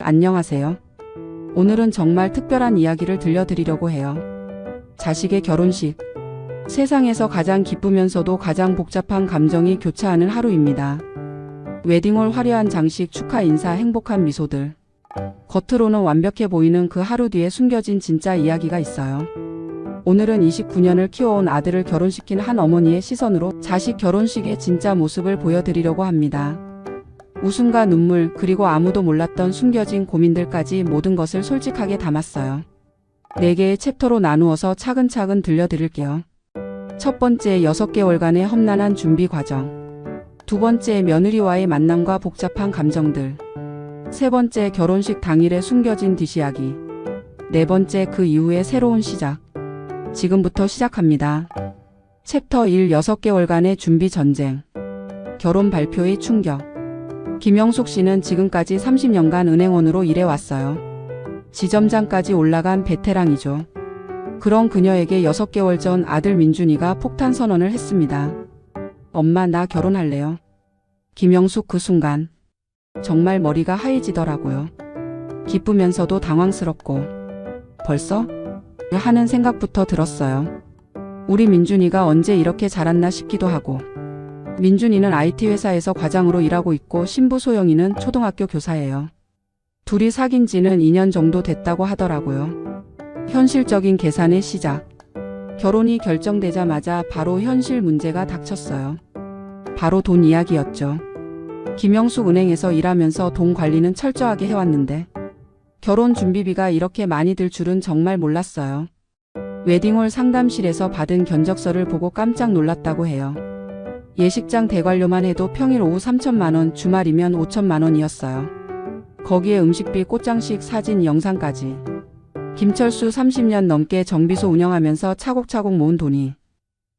안녕하세요. 오늘은 정말 특별한 이야기를 들려드리려고 해요. 자식의 결혼식. 세상에서 가장 기쁘면서도 가장 복잡한 감정이 교차하는 하루입니다. 웨딩홀 화려한 장식, 축하 인사, 행복한 미소들. 겉으로는 완벽해 보이는 그 하루 뒤에 숨겨진 진짜 이야기가 있어요. 오늘은 29년을 키워온 아들을 결혼시킨 한 어머니의 시선으로 자식 결혼식의 진짜 모습을 보여드리려고 합니다. 웃음과 눈물, 그리고 아무도 몰랐던 숨겨진 고민들까지 모든 것을 솔직하게 담았어요. 4개의 챕터로 나누어서 차근차근 들려드릴게요. 첫 번째, 6개월간의 험난한 준비 과정. 두 번째, 며느리와의 만남과 복잡한 감정들. 세 번째, 결혼식 당일의 숨겨진 뒷이야기. 네 번째, 그 이후의 새로운 시작. 지금부터 시작합니다. 챕터 1, 6개월간의 준비 전쟁. 결혼 발표의 충격. 김영숙 씨는 지금까지 30년간 은행원으로 일해왔어요. 지점장까지 올라간 베테랑이죠. 그런 그녀에게 6개월 전 아들 민준이가 폭탄 선언을 했습니다. 엄마, 나 결혼할래요. 김영숙, 그 순간 정말 머리가 하얘지더라고요. 기쁘면서도 당황스럽고 벌써? 하는 생각부터 들었어요. 우리 민준이가 언제 이렇게 자랐나 싶기도 하고. 민준이는 IT 회사에서 과장으로 일하고 있고 신부 소영이는 초등학교 교사예요. 둘이 사귄 지는 2년 정도 됐다고 하더라고요. 현실적인 계산의 시작. 결혼이 결정되자마자 바로 현실 문제가 닥쳤어요. 바로 돈 이야기였죠. 김영숙 은행에서 일하면서 돈 관리는 철저하게 해왔는데 결혼 준비비가 이렇게 많이 들 줄은 정말 몰랐어요. 웨딩홀 상담실에서 받은 견적서를 보고 깜짝 놀랐다고 해요. 예식장 대관료만 해도 평일 오후 3천만 원, 주말이면 5천만 원이었어요. 거기에 음식비, 꽃장식, 사진, 영상까지. 김철수 30년 넘게 정비소 운영하면서 차곡차곡 모은 돈이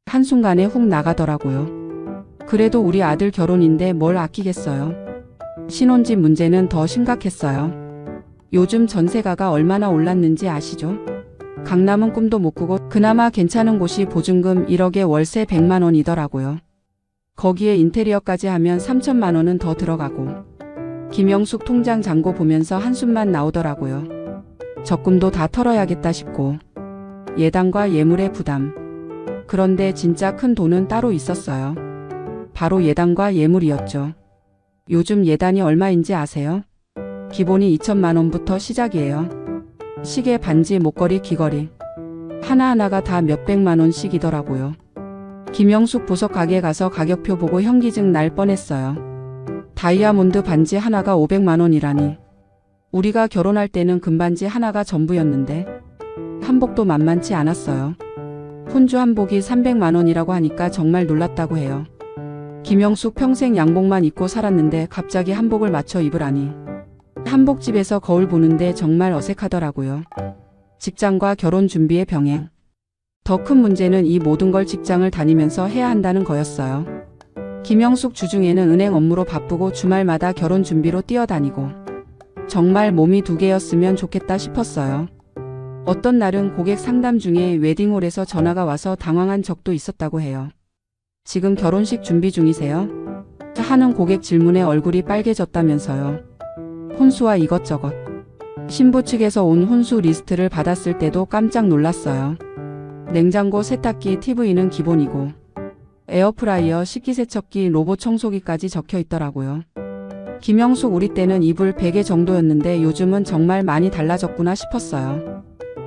한순간에 훅 나가더라고요. 그래도 우리 아들 결혼인데 뭘 아끼겠어요. 신혼집 문제는 더 심각했어요. 요즘 전세가가 얼마나 올랐는지 아시죠? 강남은 꿈도 못 꾸고 그나마 괜찮은 곳이 보증금 1억에 월세 100만 원이더라고요. 거기에 인테리어까지 하면 3천만 원은 더 들어가고. 김영숙 통장 잔고 보면서 한숨만 나오더라고요. 적금도 다 털어야겠다 싶고. 예단과 예물의 부담. 그런데 진짜 큰 돈은 따로 있었어요. 바로 예단과 예물이었죠. 요즘 예단이 얼마인지 아세요? 기본이 2천만 원부터 시작이에요. 시계, 반지, 목걸이, 귀걸이. 하나하나가 다 몇백만 원씩이더라고요. 김영숙 보석 가게 가서 가격표 보고 현기증 날 뻔했어요. 다이아몬드 반지 하나가 500만 원이라니. 우리가 결혼할 때는 금반지 하나가 전부였는데 한복도 만만치 않았어요. 혼주 한복이 300만 원이라고 하니까 정말 놀랐다고 해요. 김영숙 평생 양복만 입고 살았는데 갑자기 한복을 맞춰 입으라니. 한복집에서 거울 보는데 정말 어색하더라고요. 직장과 결혼 준비의 병행. 더 큰 문제는 이 모든 걸 직장을 다니면서 해야 한다는 거였어요. 김영숙 주중에는 은행 업무로 바쁘고 주말마다 결혼 준비로 뛰어다니고. 정말 몸이 2개였으면 좋겠다 싶었어요. 어떤 날은 고객 상담 중에 웨딩홀에서 전화가 와서 당황한 적도 있었다고 해요. 지금 결혼식 준비 중이세요? 하는 고객 질문에 얼굴이 빨개졌다면서요. 혼수와 이것저것. 신부 측에서 온 혼수 리스트를 받았을 때도 깜짝 놀랐어요. 냉장고, 세탁기, TV는 기본이고 에어프라이어, 식기세척기, 로봇 청소기까지 적혀 있더라고요. 김영숙, 우리 때는 이불 베개 정도였는데 요즘은 정말 많이 달라졌구나 싶었어요.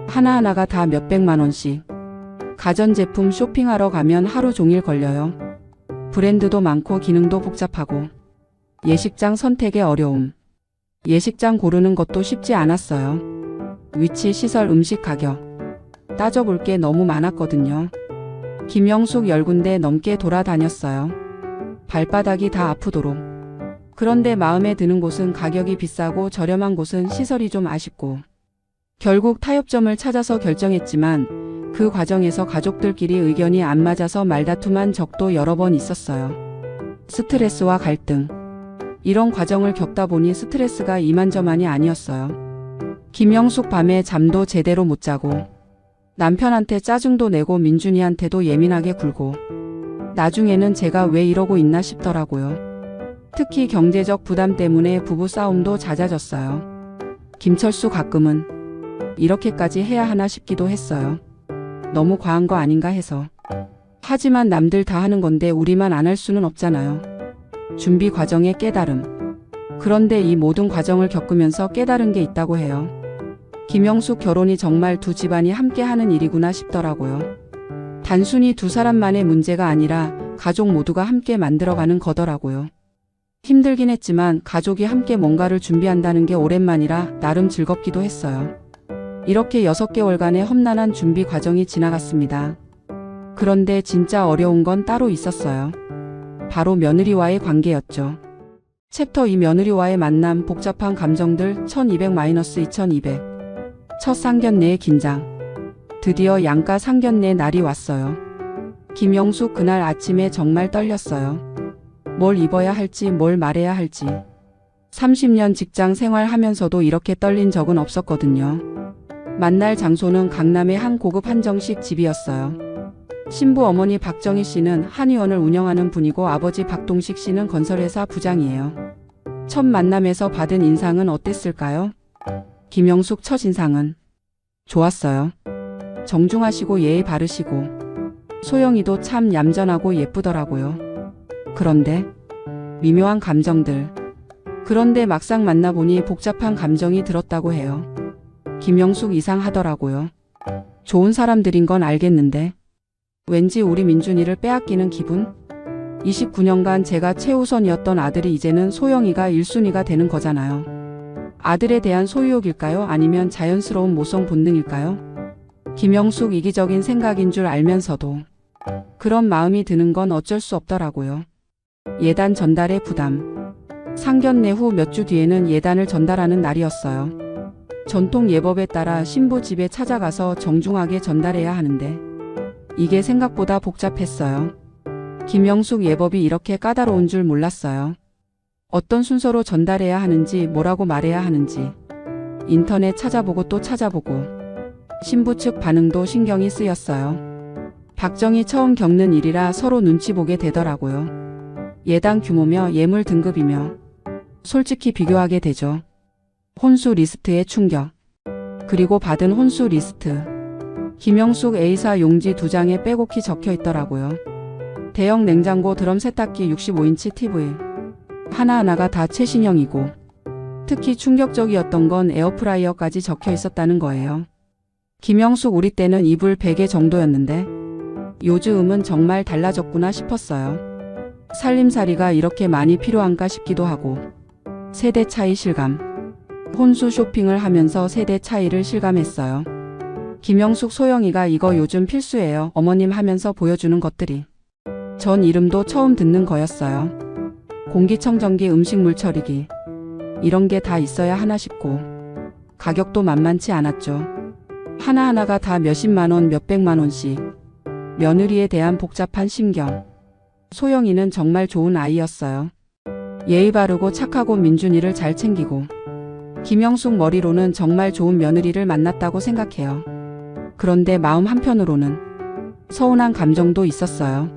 하나하나가 다 몇백만 원씩. 가전제품 쇼핑하러 가면 하루 종일 걸려요. 브랜드도 많고 기능도 복잡하고. 예식장 선택의 어려움. 예식장 고르는 것도 쉽지 않았어요. 위치, 시설, 음식, 가격. 따져볼 게 너무 많았거든요. 김영숙 10군데 넘게 돌아다녔어요. 발바닥이 다 아프도록. 그런데 마음에 드는 곳은 가격이 비싸고 저렴한 곳은 시설이 좀 아쉽고. 결국 타협점을 찾아서 결정했지만 그 과정에서 가족들끼리 의견이 안 맞아서 말다툼한 적도 여러 번 있었어요. 스트레스와 갈등. 이런 과정을 겪다 보니 스트레스가 이만저만이 아니었어요. 김영숙 밤에 잠도 제대로 못 자고 남편한테 짜증도 내고 민준이한테도 예민하게 굴고 나중에는 제가 왜 이러고 있나 싶더라고요. 특히 경제적 부담 때문에 부부 싸움도 잦아졌어요. 김철수 가끔은 이렇게까지 해야 하나 싶기도 했어요. 너무 과한 거 아닌가 해서. 하지만 남들 다 하는 건데 우리만 안 할 수는 없잖아요. 준비 과정의 깨달음. 그런데 이 모든 과정을 겪으면서 깨달은 게 있다고 해요. 김영숙 결혼이 정말 두 집안이 함께 하는 일이구나 싶더라고요. 단순히 두 사람만의 문제가 아니라 가족 모두가 함께 만들어가는 거더라고요. 힘들긴 했지만 가족이 함께 뭔가를 준비한다는 게 오랜만이라 나름 즐겁기도 했어요. 이렇게 6개월간의 험난한 준비 과정이 지나갔습니다. 그런데 진짜 어려운 건 따로 있었어요. 바로 며느리와의 관계였죠. 챕터 2 며느리와의 만남 복잡한 감정들 1200-2200 첫 상견례의 긴장. 드디어 양가 상견례 날이 왔어요. 김영숙 그날 아침에 정말 떨렸어요. 뭘 입어야 할지 뭘 말해야 할지. 30년 직장 생활하면서도 이렇게 떨린 적은 없었거든요. 만날 장소는 강남의 한 고급 한정식 집이었어요. 신부 어머니 박정희 씨는 한의원을 운영하는 분이고 아버지 박동식 씨는 건설회사 부장이에요. 첫 만남에서 받은 인상은 어땠을까요? 김영숙 첫인상은 좋았어요. 정중하시고 예의 바르시고 소영이도 참 얌전하고 예쁘더라고요. 그런데 미묘한 감정들. 그런데 막상 만나보니 복잡한 감정이 들었다고 해요. 김영숙 이상하더라고요. 좋은 사람들인 건 알겠는데 왠지 우리 민준이를 빼앗기는 기분? 29년간 제가 최우선이었던 아들이 이제는 소영이가 1순위가 되는 거잖아요. 아들에 대한 소유욕일까요? 아니면 자연스러운 모성 본능일까요? 김영숙 이기적인 생각인 줄 알면서도 그런 마음이 드는 건 어쩔 수 없더라고요. 예단 전달의 부담. 상견례 후 몇 주 뒤에는 예단을 전달하는 날이었어요. 전통 예법에 따라 신부 집에 찾아가서 정중하게 전달해야 하는데 이게 생각보다 복잡했어요. 김영숙 예법이 이렇게 까다로운 줄 몰랐어요. 어떤 순서로 전달해야 하는지 뭐라고 말해야 하는지 인터넷 찾아보고 또 찾아보고 신부 측 반응도 신경이 쓰였어요. 박정희 처음 겪는 일이라 서로 눈치 보게 되더라고요. 예당 규모며 예물 등급이며 솔직히 비교하게 되죠. 혼수 리스트의 충격. 그리고 받은 혼수 리스트. 김영숙 A사 용지 2장에 빼곡히 적혀 있더라고요. 대형 냉장고 드럼 세탁기 65인치 TV. 하나하나가 다 최신형이고 특히 충격적이었던 건 에어프라이어까지 적혀 있었다는 거예요. 김영숙 우리 때는 이불 베개 정도였는데 요즘은 정말 달라졌구나 싶었어요. 살림살이가 이렇게 많이 필요한가 싶기도 하고 세대 차이 실감. 혼수 쇼핑을 하면서 세대 차이를 실감했어요. 김영숙 소영이가 이거 요즘 필수예요. 어머님 하면서 보여주는 것들이. 전 이름도 처음 듣는 거였어요. 공기청정기 음식물 처리기. 이런 게 다 있어야 하나 싶고 가격도 만만치 않았죠. 하나하나가 다 몇십만 원 몇백만 원씩. 며느리에 대한 복잡한 심경. 소영이는 정말 좋은 아이였어요. 예의 바르고 착하고 민준이를 잘 챙기고 김영숙 머리로는 정말 좋은 며느리를 만났다고 생각해요. 그런데 마음 한편으로는 서운한 감정도 있었어요.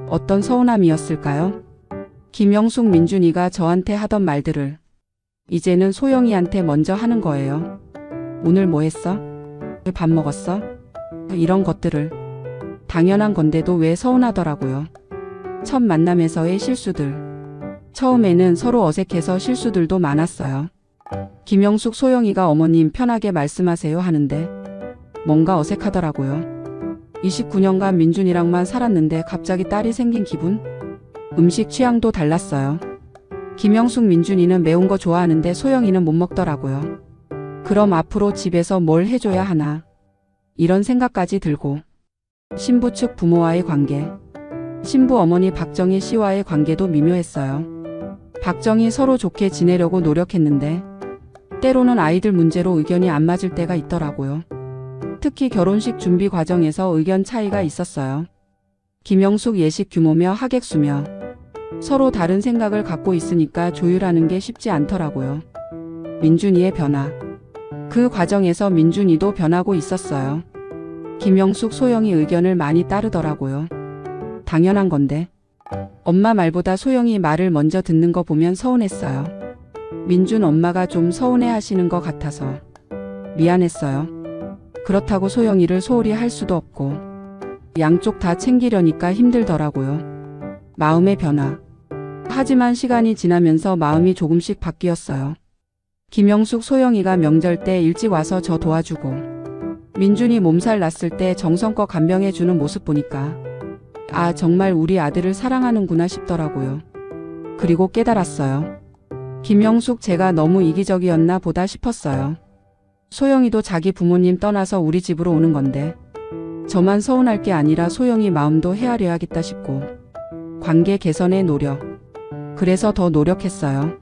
어떤 서운함이었을까요? 김영숙 민준이가 저한테 하던 말들을 이제는 소영이한테 먼저 하는 거예요. 오늘 뭐 했어? 밥 먹었어? 이런 것들을. 당연한 건데도 왜 서운하더라고요. 첫 만남에서의 실수들. 처음에는 서로 어색해서 실수들도 많았어요. 김영숙 소영이가 어머님 편하게 말씀하세요 하는데 뭔가 어색하더라고요. 29년간 민준이랑만 살았는데 갑자기 딸이 생긴 기분? 음식 취향도 달랐어요. 김영숙 민준이는 매운 거 좋아하는데 소영이는 못 먹더라고요. 그럼 앞으로 집에서 뭘 해줘야 하나? 이런 생각까지 들고 신부 측 부모와의 관계. 신부 어머니 박정희 씨와의 관계도 미묘했어요. 박정희 서로 좋게 지내려고 노력했는데 때로는 아이들 문제로 의견이 안 맞을 때가 있더라고요. 특히 결혼식 준비 과정에서 의견 차이가 있었어요. 김영숙 예식 규모며 하객 수며 서로 다른 생각을 갖고 있으니까 조율하는 게 쉽지 않더라고요. 민준이의 변화. 그 과정에서 민준이도 변하고 있었어요. 김영숙 소영이 의견을 많이 따르더라고요. 당연한 건데 엄마 말보다 소영이 말을 먼저 듣는 거 보면 서운했어요. 민준 엄마가 좀 서운해 하시는 것 같아서 미안했어요. 그렇다고 소영이를 소홀히 할 수도 없고 양쪽 다 챙기려니까 힘들더라고요. 마음의 변화. 하지만 시간이 지나면서 마음이 조금씩 바뀌었어요. 김영숙 소영이가 명절 때 일찍 와서 저 도와주고 민준이 몸살 났을 때 정성껏 간병해주는 모습 보니까 아, 정말 우리 아들을 사랑하는구나 싶더라고요. 그리고 깨달았어요. 김영숙 제가 너무 이기적이었나 보다 싶었어요. 소영이도 자기 부모님 떠나서 우리 집으로 오는 건데 저만 서운할 게 아니라 소영이 마음도 헤아려야겠다 싶고 관계 개선에 노력. 그래서 더 노력했어요.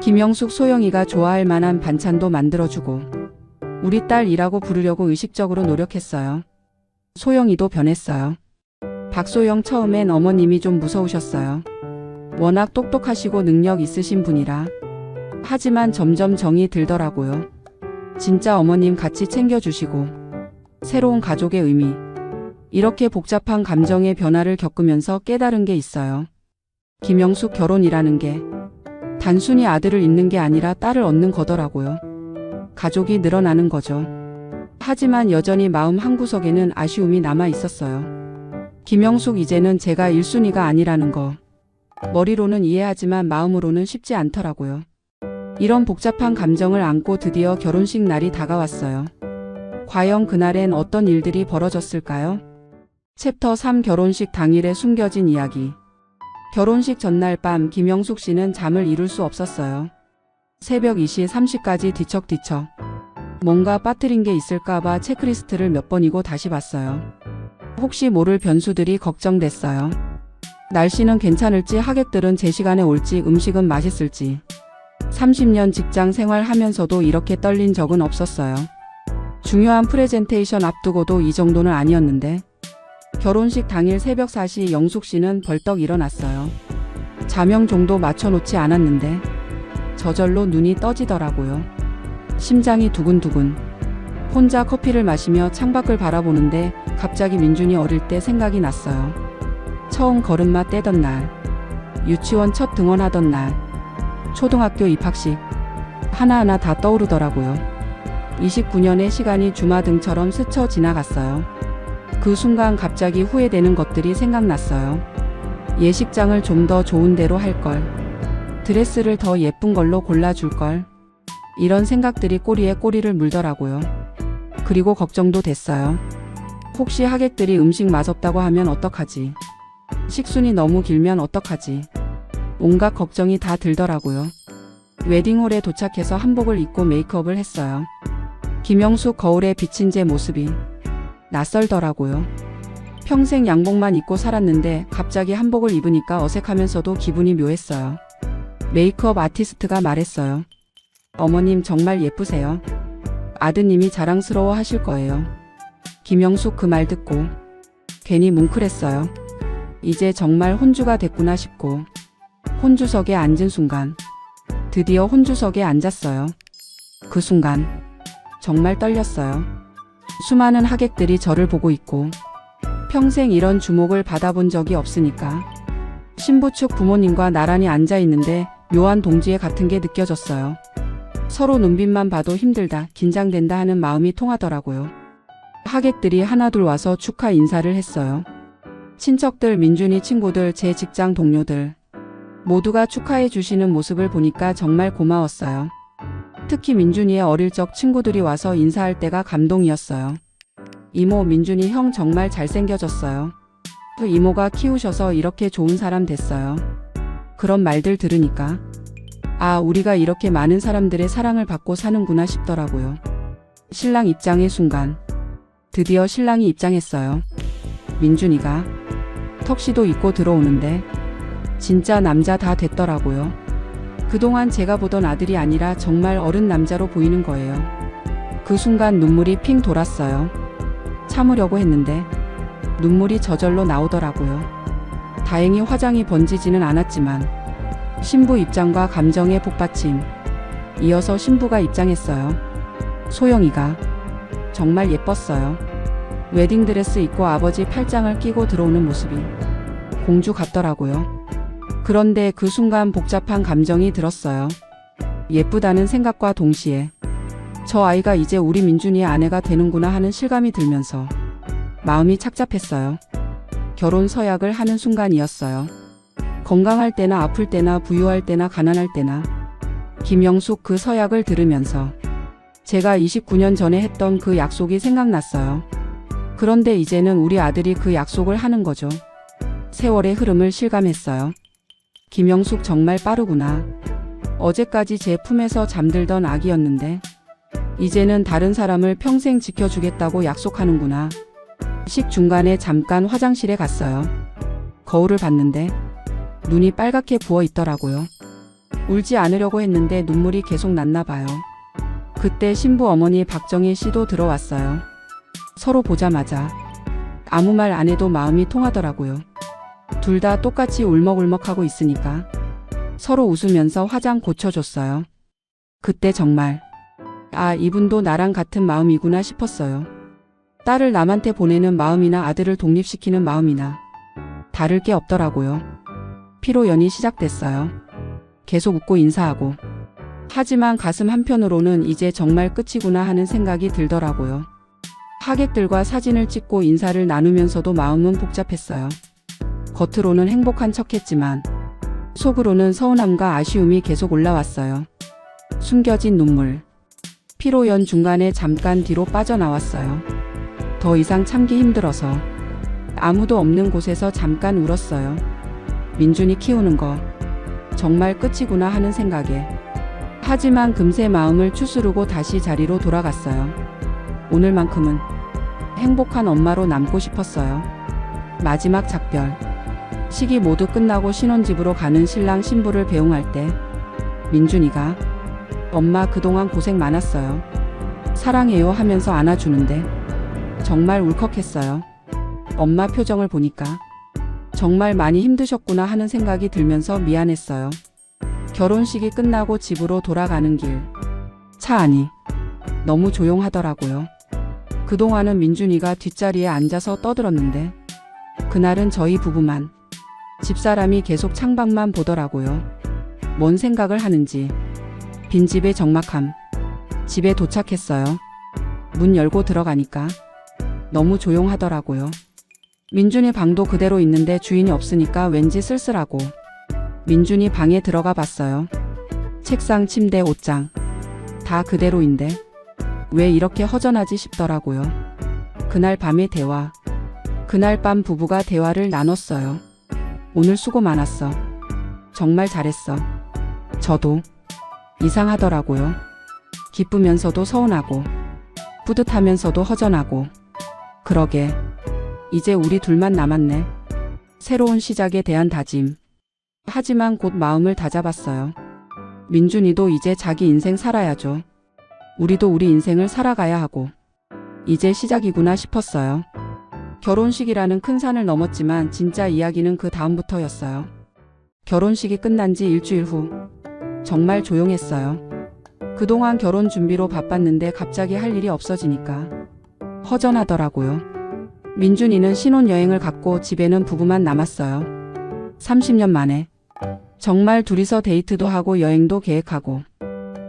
김영숙 소영이가 좋아할 만한 반찬도 만들어주고 우리 딸이라고 부르려고 의식적으로 노력했어요. 소영이도 변했어요. 박소영 처음엔 어머님이 좀 무서우셨어요. 워낙 똑똑하시고 능력 있으신 분이라. 하지만 점점 정이 들더라고요. 진짜 어머님 같이 챙겨주시고 새로운 가족의 의미. 이렇게 복잡한 감정의 변화를 겪으면서 깨달은 게 있어요. 김영숙 결혼이라는 게 단순히 아들을 잃는 게 아니라 딸을 얻는 거더라고요. 가족이 늘어나는 거죠. 하지만 여전히 마음 한구석에는 아쉬움이 남아 있었어요. 김영숙 이제는 제가 1순위가 아니라는 거. 머리로는 이해하지만 마음으로는 쉽지 않더라고요. 이런 복잡한 감정을 안고 드디어 결혼식 날이 다가왔어요. 과연 그날엔 어떤 일들이 벌어졌을까요? 챕터 3 결혼식 당일에 숨겨진 이야기. 결혼식 전날 밤 김영숙 씨는 잠을 이룰 수 없었어요. 새벽 2시 30까지 뒤척뒤척. 뭔가 빠뜨린 게 있을까봐 체크리스트를 몇 번이고 다시 봤어요. 혹시 모를 변수들이 걱정됐어요. 날씨는 괜찮을지, 하객들은 제 시간에 올지, 음식은 맛있을지. 30년 직장 생활하면서도 이렇게 떨린 적은 없었어요. 중요한 프레젠테이션 앞두고도 이 정도는 아니었는데 결혼식 당일 새벽 4시 영숙 씨는 벌떡 일어났어요. 자명종도 맞춰놓지 않았는데 저절로 눈이 떠지더라고요. 심장이 두근두근. 혼자 커피를 마시며 창밖을 바라보는데 갑자기 민준이 어릴 때 생각이 났어요. 처음 걸음마 떼던 날, 유치원 첫 등원하던 날, 초등학교 입학식, 하나하나 다 떠오르더라고요. 29년의 시간이 주마등처럼 스쳐 지나갔어요. 그 순간 갑자기 후회되는 것들이 생각났어요. 예식장을 좀 더 좋은 데로 할 걸. 드레스를 더 예쁜 걸로 골라줄 걸. 이런 생각들이 꼬리에 꼬리를 물더라고요. 그리고 걱정도 됐어요. 혹시 하객들이 음식 맛없다고 하면 어떡하지? 식순이 너무 길면 어떡하지? 온갖 걱정이 다 들더라고요. 웨딩홀에 도착해서 한복을 입고 메이크업을 했어요. 김영숙 거울에 비친 제 모습이 낯설더라고요. 평생 양복만 입고 살았는데 갑자기 한복을 입으니까 어색하면서도 기분이 묘했어요. 메이크업 아티스트가 말했어요. 어머님 정말 예쁘세요. 아드님이 자랑스러워 하실 거예요. 김영숙 그 말 듣고 괜히 뭉클했어요. 이제 정말 혼주가 됐구나 싶고 혼주석에 앉은 순간 드디어 혼주석에 앉았어요. 그 순간 정말 떨렸어요. 수많은 하객들이 저를 보고 있고 평생 이런 주목을 받아본 적이 없으니까 신부 측 부모님과 나란히 앉아 있는데 묘한 동지애 같은 게 느껴졌어요. 서로 눈빛만 봐도 힘들다, 긴장된다 하는 마음이 통하더라고요. 하객들이 하나둘 와서 축하 인사를 했어요. 친척들, 민준이 친구들, 제 직장 동료들 모두가 축하해 주시는 모습을 보니까 정말 고마웠어요. 특히 민준이의 어릴 적 친구들이 와서 인사할 때가 감동이었어요. 이모, 민준이 형 정말 잘생겨졌어요. 그 이모가 키우셔서 이렇게 좋은 사람 됐어요. 그런 말들 들으니까 아, 우리가 이렇게 많은 사람들의 사랑을 받고 사는구나 싶더라고요. 신랑 입장의 순간 드디어 신랑이 입장했어요. 민준이가 턱시도 입고 들어오는데 진짜 남자 다 됐더라고요. 그동안 제가 보던 아들이 아니라 정말 어른 남자로 보이는 거예요. 그 순간 눈물이 핑 돌았어요. 참으려고 했는데 눈물이 저절로 나오더라고요. 다행히 화장이 번지지는 않았지만 신부 입장과 감정의 복받침. 이어서 신부가 입장했어요. 소영이가 정말 예뻤어요. 웨딩드레스 입고 아버지 팔짱을 끼고 들어오는 모습이 공주 같더라고요. 그런데 그 순간 복잡한 감정이 들었어요. 예쁘다는 생각과 동시에 저 아이가 이제 우리 민준이의 아내가 되는구나 하는 실감이 들면서 마음이 착잡했어요. 결혼 서약을 하는 순간이었어요. 건강할 때나 아플 때나 부유할 때나 가난할 때나 김영숙 그 서약을 들으면서 제가 29년 전에 했던 그 약속이 생각났어요. 그런데 이제는 우리 아들이 그 약속을 하는 거죠. 세월의 흐름을 실감했어요. 김영숙 정말 빠르구나. 어제까지 제 품에서 잠들던 아기였는데 이제는 다른 사람을 평생 지켜주겠다고 약속하는구나. 식 중간에 잠깐 화장실에 갔어요. 거울을 봤는데 눈이 빨갛게 부어 있더라고요. 울지 않으려고 했는데 눈물이 계속 났나 봐요. 그때 신부 어머니 박정희 씨도 들어왔어요. 서로 보자마자 아무 말 안 해도 마음이 통하더라고요. 둘 다 똑같이 울먹울먹하고 있으니까 서로 웃으면서 화장 고쳐줬어요. 그때 정말 이분도 나랑 같은 마음이구나 싶었어요. 딸을 남한테 보내는 마음이나 아들을 독립시키는 마음이나 다를 게 없더라고요. 피로연이 시작됐어요. 계속 웃고 인사하고. 하지만 가슴 한편으로는 이제 정말 끝이구나 하는 생각이 들더라고요. 하객들과 사진을 찍고 인사를 나누면서도 마음은 복잡했어요. 겉으로는 행복한 척했지만 속으로는 서운함과 아쉬움이 계속 올라왔어요. 숨겨진 눈물. 피로연 중간에 잠깐 뒤로 빠져나왔어요. 더 이상 참기 힘들어서 아무도 없는 곳에서 잠깐 울었어요. 민준이 키우는 거 정말 끝이구나 하는 생각에. 하지만 금세 마음을 추스르고 다시 자리로 돌아갔어요. 오늘만큼은 행복한 엄마로 남고 싶었어요. 마지막 작별. 식이 모두 끝나고 신혼집으로 가는 신랑 신부를 배웅할 때 민준이가 엄마 그동안 고생 많았어요. 사랑해요 하면서 안아주는데 정말 울컥했어요. 엄마 표정을 보니까 정말 많이 힘드셨구나 하는 생각이 들면서 미안했어요. 결혼식이 끝나고 집으로 돌아가는 길. 차 안이 너무 조용하더라고요. 그동안은 민준이가 뒷자리에 앉아서 떠들었는데 그날은 저희 부부만, 집사람이 계속 창밖만 보더라고요. 뭔 생각을 하는지. 빈집의 적막함. 집에 도착했어요. 문 열고 들어가니까 너무 조용하더라고요. 민준이 방도 그대로 있는데 주인이 없으니까 왠지 쓸쓸하고. 민준이 방에 들어가 봤어요. 책상, 침대, 옷장 다 그대로인데 왜 이렇게 허전하지 싶더라고요. 그날 밤의 대화. 그날 밤 부부가 대화를 나눴어요. 오늘 수고 많았어. 정말 잘했어. 저도. 이상하더라고요. 기쁘면서도 서운하고 뿌듯하면서도 허전하고. 그러게 이제 우리 둘만 남았네. 새로운 시작에 대한 다짐. 하지만 곧 마음을 다잡았어요. 민준이도 이제 자기 인생 살아야죠. 우리도 우리 인생을 살아가야 하고 이제 시작이구나 싶었어요. 결혼식이라는 큰 산을 넘었지만 진짜 이야기는 그 다음부터였어요. 결혼식이 끝난 지 일주일 후 정말 조용했어요. 그동안 결혼 준비로 바빴는데 갑자기 할 일이 없어지니까 허전하더라고요. 민준이는 신혼여행을 갔고 집에는 부부만 남았어요. 30년 만에 정말 둘이서 데이트도 하고 여행도 계획하고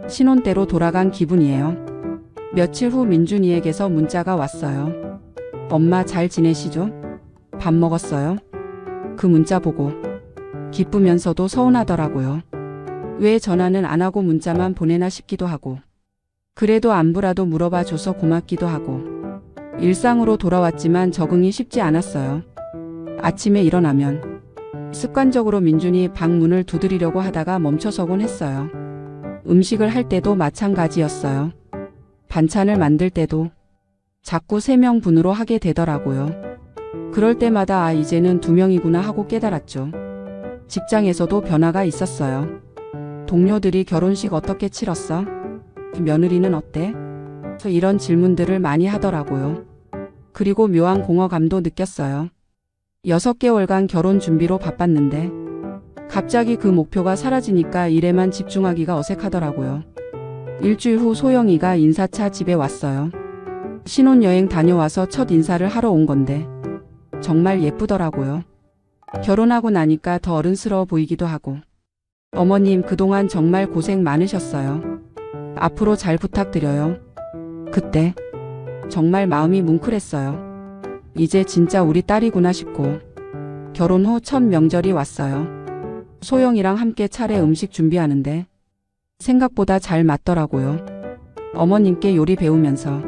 신혼 때로 돌아간 기분이에요. 며칠 후 민준이에게서 문자가 왔어요. 엄마 잘 지내시죠? 밥 먹었어요? 그 문자 보고 기쁘면서도 서운하더라고요. 왜 전화는 안 하고 문자만 보내나 싶기도 하고 그래도 안부라도 물어봐 줘서 고맙기도 하고. 일상으로 돌아왔지만 적응이 쉽지 않았어요. 아침에 일어나면 습관적으로 민준이 방 문을 두드리려고 하다가 멈춰서곤 했어요. 음식을 할 때도 마찬가지였어요. 반찬을 만들 때도 자꾸 3명분으로 하게 되더라고요. 그럴 때마다 이제는 2명이구나 하고 깨달았죠. 직장에서도 변화가 있었어요. 동료들이 결혼식 어떻게 치렀어? 며느리는 어때? 이런 질문들을 많이 하더라고요. 그리고 묘한 공허감도 느꼈어요. 6개월간 결혼 준비로 바빴는데 갑자기 그 목표가 사라지니까 일에만 집중하기가 어색하더라고요. 일주일 후 소영이가 인사차 집에 왔어요. 신혼여행 다녀와서 첫 인사를 하러 온 건데 정말 예쁘더라고요. 결혼하고 나니까 더 어른스러워 보이기도 하고 어머님 그동안 정말 고생 많으셨어요. 앞으로 잘 부탁드려요. 그때 정말 마음이 뭉클했어요. 이제 진짜 우리 딸이구나 싶고 결혼 후 첫 명절이 왔어요. 소영이랑 함께 차례 음식 준비하는데 생각보다 잘 맞더라고요. 어머님께 요리 배우면서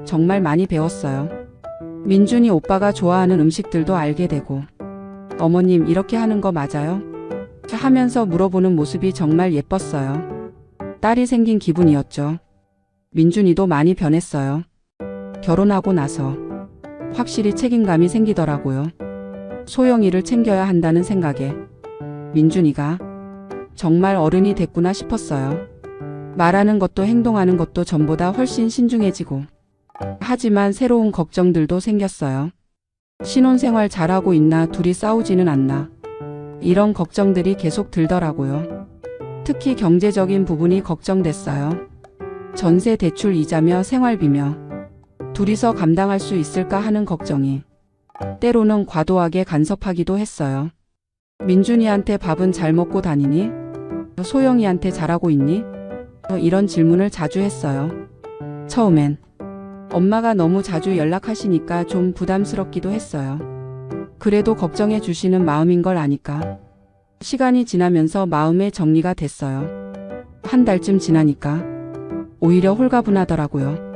정말 많이 배웠어요. 민준이 오빠가 좋아하는 음식들도 알게 되고 어머님 이렇게 하는 거 맞아요? 하면서 물어보는 모습이 정말 예뻤어요. 딸이 생긴 기분이었죠. 민준이도 많이 변했어요. 결혼하고 나서 확실히 책임감이 생기더라고요. 소영이를 챙겨야 한다는 생각에 민준이가 정말 어른이 됐구나 싶었어요. 말하는 것도 행동하는 것도 전보다 훨씬 신중해지고 하지만 새로운 걱정들도 생겼어요. 신혼생활 잘하고 있나, 둘이 싸우지는 않나, 이런 걱정들이 계속 들더라고요. 특히 경제적인 부분이 걱정됐어요. 전세 대출 이자며 생활비며 둘이서 감당할 수 있을까 하는 걱정이 때로는 과도하게 간섭하기도 했어요. 민준이한테 밥은 잘 먹고 다니니? 소영이한테 잘하고 있니? 이런 질문을 자주 했어요. 처음엔 엄마가 너무 자주 연락하시니까 좀 부담스럽기도 했어요. 그래도 걱정해 주시는 마음인 걸 아니까. 시간이 지나면서 마음의 정리가 됐어요. 한 달쯤 지나니까 오히려 홀가분하더라고요.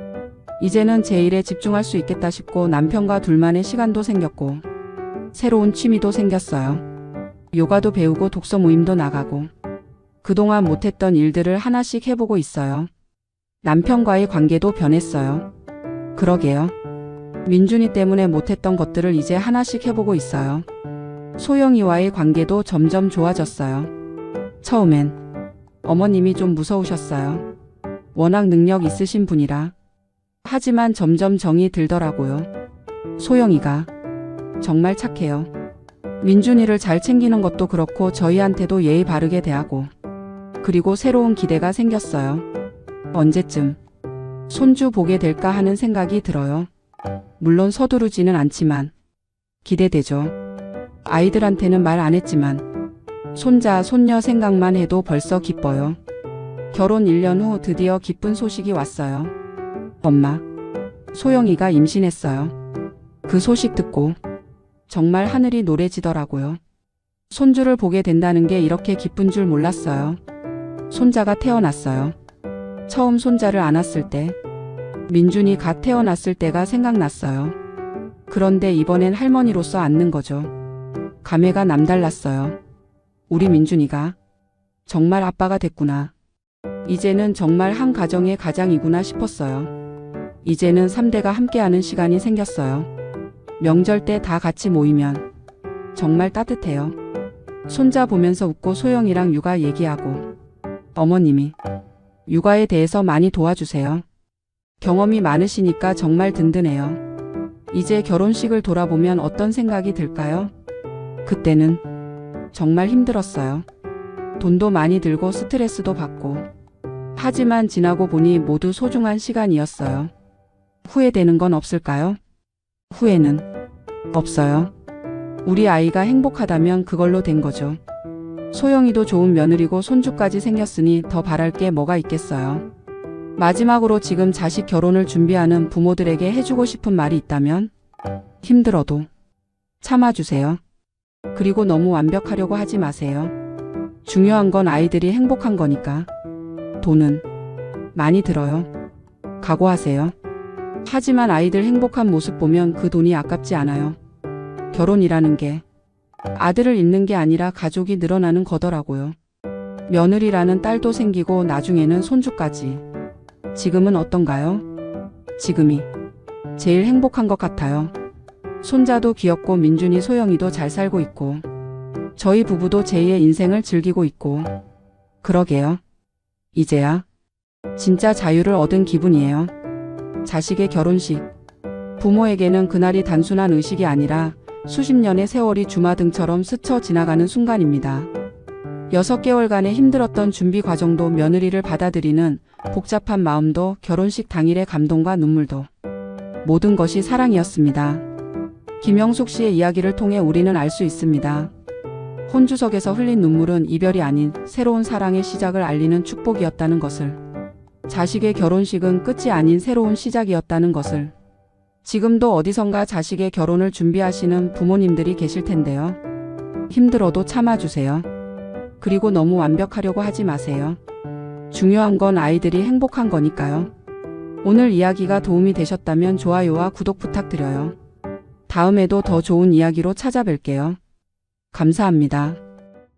이제는 제 일에 집중할 수 있겠다 싶고 남편과 둘만의 시간도 생겼고 새로운 취미도 생겼어요. 요가도 배우고 독서 모임도 나가고 그동안 못했던 일들을 하나씩 해보고 있어요. 남편과의 관계도 변했어요. 그러게요. 민준이 때문에 못했던 것들을 이제 하나씩 해보고 있어요. 소영이와의 관계도 점점 좋아졌어요. 처음엔 어머님이 좀 무서우셨어요. 워낙 능력 있으신 분이라. 하지만 점점 정이 들더라고요. 소영이가 정말 착해요. 민준이를 잘 챙기는 것도 그렇고 저희한테도 예의 바르게 대하고 그리고 새로운 기대가 생겼어요. 언제쯤 손주 보게 될까 하는 생각이 들어요. 물론 서두르지는 않지만 기대되죠. 아이들한테는 말 안 했지만 손자, 손녀 생각만 해도 벌써 기뻐요. 결혼 1년 후 드디어 기쁜 소식이 왔어요. 엄마, 소영이가 임신했어요. 그 소식 듣고 정말 하늘이 노래지더라고요. 손주를 보게 된다는 게 이렇게 기쁜 줄 몰랐어요. 손자가 태어났어요. 처음 손자를 안았을 때 민준이 갓 태어났을 때가 생각났어요. 그런데 이번엔 할머니로서 안는 거죠. 감회가 남달랐어요. 우리 민준이가 정말 아빠가 됐구나. 이제는 정말 한 가정의 가장이구나 싶었어요. 이제는 3대가 함께하는 시간이 생겼어요. 명절 때 다 같이 모이면 정말 따뜻해요. 손자 보면서 웃고 소영이랑 육아 얘기하고 어머님이 육아에 대해서 많이 도와주세요. 경험이 많으시니까 정말 든든해요. 이제 결혼식을 돌아보면 어떤 생각이 들까요? 그때는 정말 힘들었어요. 돈도 많이 들고 스트레스도 받고. 하지만 지나고 보니 모두 소중한 시간이었어요. 후회되는 건 없을까요? 후회는 없어요. 우리 아이가 행복하다면 그걸로 된 거죠. 소영이도 좋은 며느리고 손주까지 생겼으니 더 바랄 게 뭐가 있겠어요. 마지막으로 지금 자식 결혼을 준비하는 부모들에게 해주고 싶은 말이 있다면 힘들어도 참아주세요. 그리고 너무 완벽하려고 하지 마세요. 중요한 건 아이들이 행복한 거니까. 돈은 많이 들어요. 각오하세요. 하지만 아이들 행복한 모습 보면 그 돈이 아깝지 않아요. 결혼이라는 게 아들을 잃는 게 아니라 가족이 늘어나는 거더라고요. 며느리라는 딸도 생기고 나중에는 손주까지. 지금은 어떤가요? 지금이 제일 행복한 것 같아요. 손자도 귀엽고 민준이, 소영이도 잘 살고 있고 저희 부부도 제2의 인생을 즐기고 있고. 그러게요. 이제야 진짜 자유를 얻은 기분이에요. 자식의 결혼식. 부모에게는 그날이 단순한 의식이 아니라 수십 년의 세월이 주마등처럼 스쳐 지나가는 순간입니다. 6개월간의 힘들었던 준비 과정도, 며느리를 받아들이는 복잡한 마음도, 결혼식 당일의 감동과 눈물도, 모든 것이 사랑이었습니다. 김영숙 씨의 이야기를 통해 우리는 알 수 있습니다. 혼주석에서 흘린 눈물은 이별이 아닌 새로운 사랑의 시작을 알리는 축복이었다는 것을, 자식의 결혼식은 끝이 아닌 새로운 시작이었다는 것을. 지금도 어디선가 자식의 결혼을 준비하시는 부모님들이 계실 텐데요. 힘들어도 참아주세요. 그리고 너무 완벽하려고 하지 마세요. 중요한 건 아이들이 행복한 거니까요. 오늘 이야기가 도움이 되셨다면 좋아요와 구독 부탁드려요. 다음에도 더 좋은 이야기로 찾아뵐게요. 감사합니다.